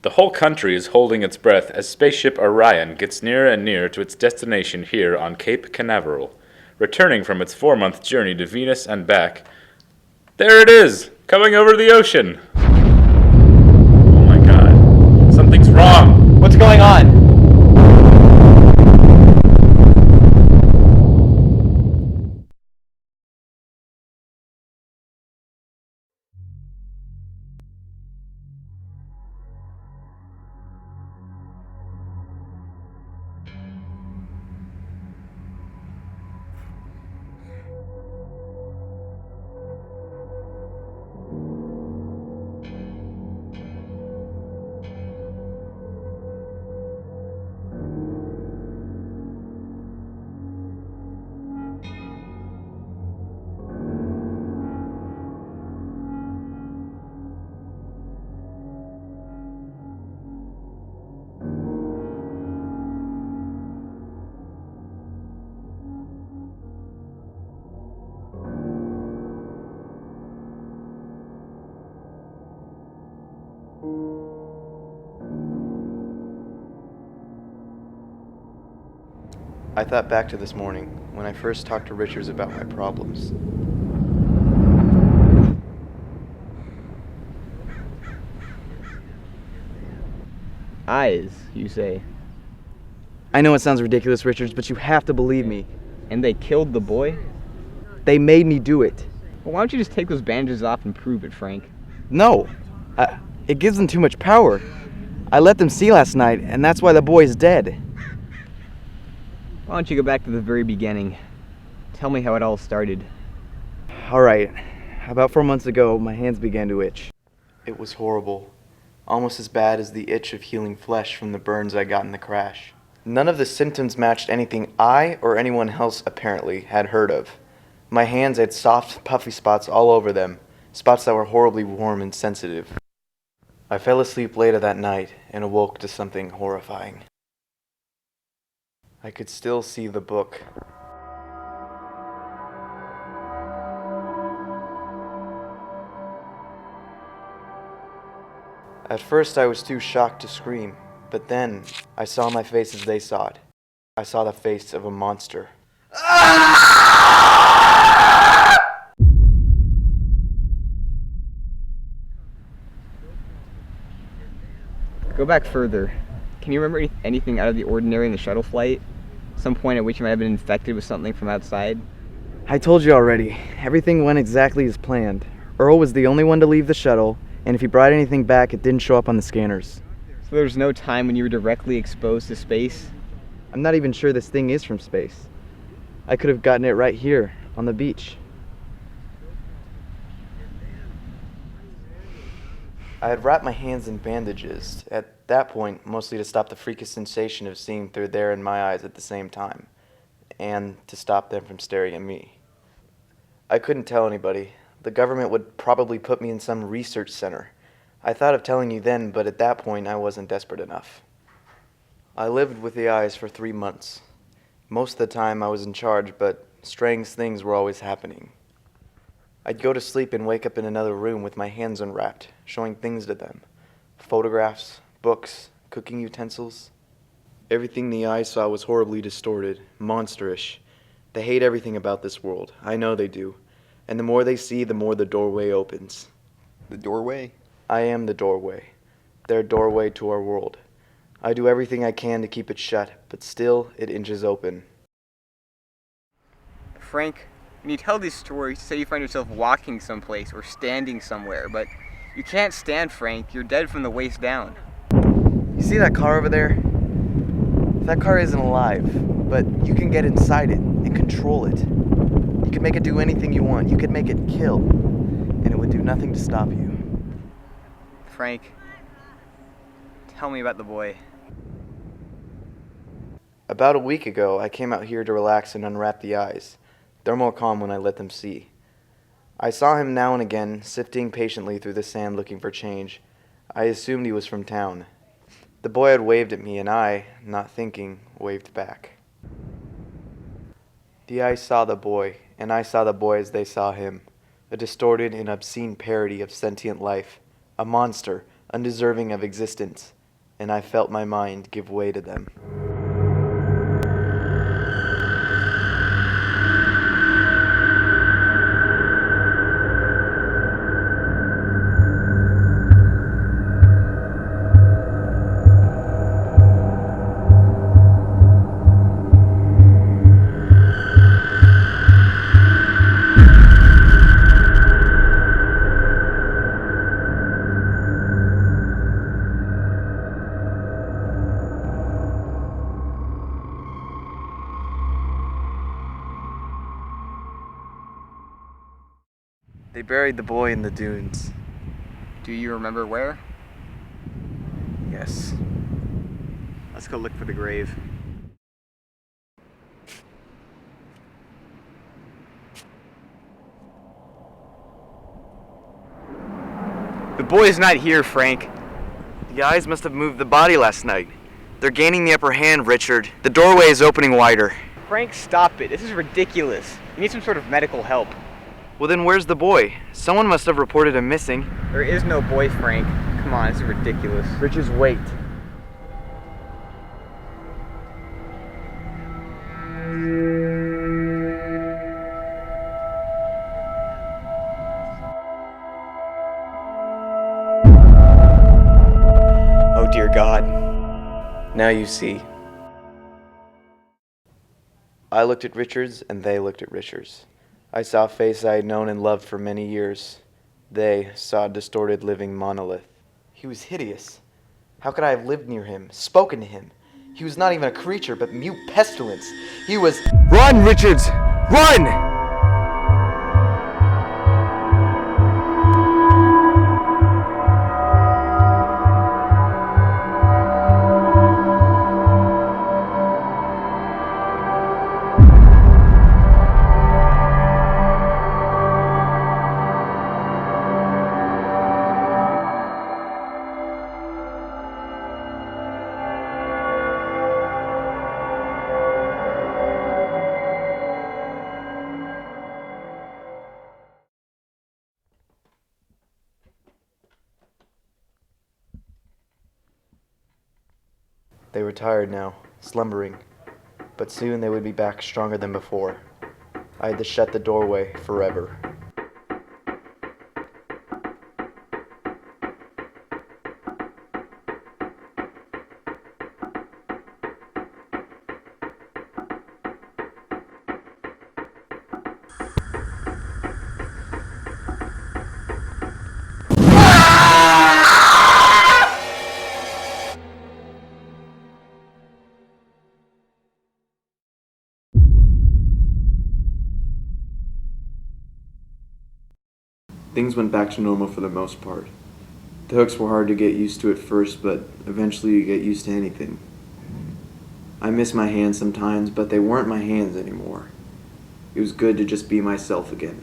The whole country is holding its breath as spaceship Orion gets nearer and nearer to its destination here on Cape Canaveral. Returning from its 4-month journey to Venus and back, there it is, coming over the ocean. Oh my god, something's wrong. What's going on? I thought back to this morning, when I first talked to Richards about my problems. Eyes, you say. I know it sounds ridiculous, Richards, but you have to believe me. And they killed the boy? They made me do it. Well, why don't you just take those bandages off and prove it, Frank? No, it gives them too much power. I let them see last night, and that's why the boy's dead. Why don't you go back to the very beginning? Tell me how it all started. All right, about 4 months ago, my hands began to itch. It was horrible, almost as bad as the itch of healing flesh from the burns I got in the crash. None of the symptoms matched anything I or anyone else apparently had heard of. My hands had soft, puffy spots all over them, spots that were horribly warm and sensitive. I fell asleep later that night and awoke to something horrifying. I could still see the book. At first I was too shocked to scream, but then I saw my face as they saw it. I saw the face of a monster. Go back further. Can you remember anything out of the ordinary in the shuttle flight? Some point at which you might have been infected with something from outside? I told you already, everything went exactly as planned. Earl was the only one to leave the shuttle, and if he brought anything back, it didn't show up on the scanners. So there was no time when you were directly exposed to space? I'm not even sure this thing is from space. I could have gotten it right here, on the beach. I had wrapped my hands in bandages, at that point mostly to stop the freakish sensation of seeing through their and my eyes at the same time, and to stop them from staring at me. I couldn't tell anybody. The government would probably put me in some research center. I thought of telling you then, but at that point I wasn't desperate enough. I lived with the eyes for 3 months. Most of the time I was in charge, but strange things were always happening. I'd go to sleep and wake up in another room with my hands unwrapped, showing things to them. Photographs, books, cooking utensils. Everything the eye saw was horribly distorted, monsterish. They hate everything about this world. I know they do. And the more they see, the more the doorway opens. The doorway? I am the doorway. Their doorway to our world. I do everything I can to keep it shut, but still it inches open. Frank, when you tell these stories, say you find yourself walking someplace or standing somewhere, but you can't stand, Frank. You're dead from the waist down. You see that car over there? That car isn't alive, but you can get inside it and control it. You can make it do anything you want. You can make it kill, and it would do nothing to stop you. Frank, tell me about the boy. About a week ago, I came out here to relax and unwrap the eyes. They're more calm when I let them see. I saw him now and again, sifting patiently through the sand looking for change. I assumed he was from town. The boy had waved at me, and I, not thinking, waved back. The eyes saw the boy, and I saw the boy as they saw him. A distorted and obscene parody of sentient life. A monster, undeserving of existence, and I felt my mind give way to them. They buried the boy in the dunes. Do you remember where? Yes. Let's go look for the grave. The boy is not here, Frank. The guys must have moved the body last night. They're gaining the upper hand, Richard. The doorway is opening wider. Frank, stop it. This is ridiculous. You need some sort of medical help. Well, then where's the boy? Someone must have reported him missing. There is no boy, Frank. Come on, this is ridiculous. Richards, wait. Oh dear God. Now you see. I looked at Richards, and they looked at Richards. I saw a face I had known and loved for many years. They saw a distorted living monolith. He was hideous. How could I have lived near him, spoken to him? He was not even a creature, but mute pestilence. He was... Run, Richards! Run! They were tired now, slumbering, but soon they would be back stronger than before. I had to shut the doorway forever. Things went back to normal for the most part. The hooks were hard to get used to at first, but eventually you get used to anything. I miss my hands sometimes, but they weren't my hands anymore. It was good to just be myself again.